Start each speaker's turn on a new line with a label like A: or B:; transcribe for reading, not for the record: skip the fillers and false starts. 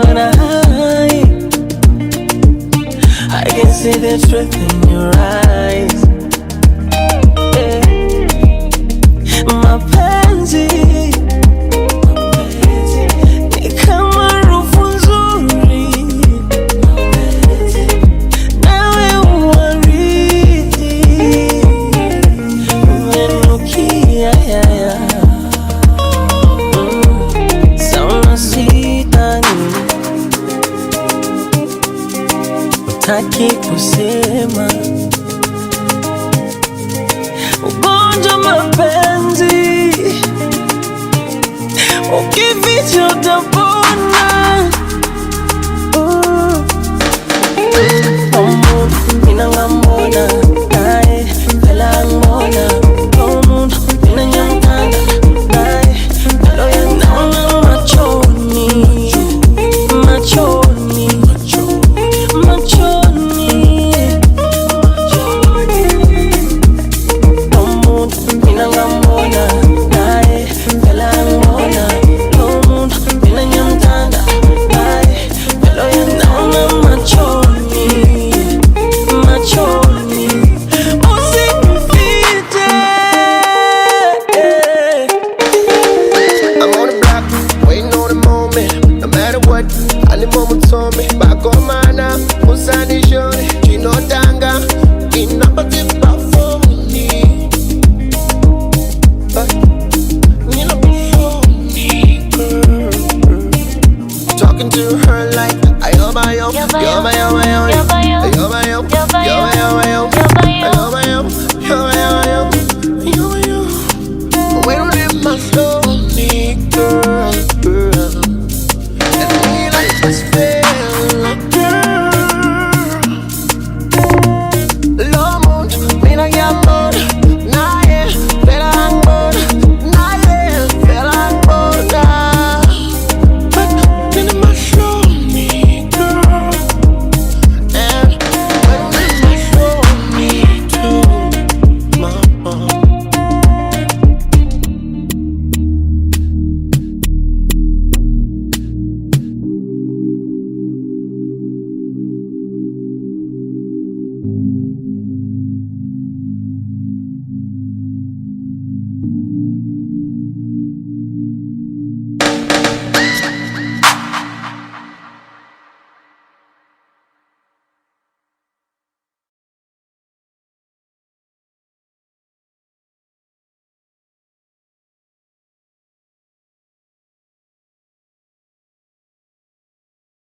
A: wanna hide. I can see the truth in your eyes. Mapenzi ni kama harufu nzuri, nawe uwaridi umenukia sauna sita nini, utaki kusema ugonjwa mapenzi, ukificha utapona. Omuntu mina ngamona naye phela ngibona, omuntu mina ngiyamthanda naye phela uyangibona. Machoni machoni machoni, omuntu mina ngamona naye phela ngibona, omuntu mina ngiyamthanda naye phela uyangibona. Machoni machoni usingifite.
B: I'm on the block, waiting on the moment. No matter what, I need moments on me. Back on my now, Musani Shori, Chino Tanga, in number the for me. You know, for me, girl. Talking to her like, I owe my own, you're my own, you're my own, you're my own, you're my own, you're my own.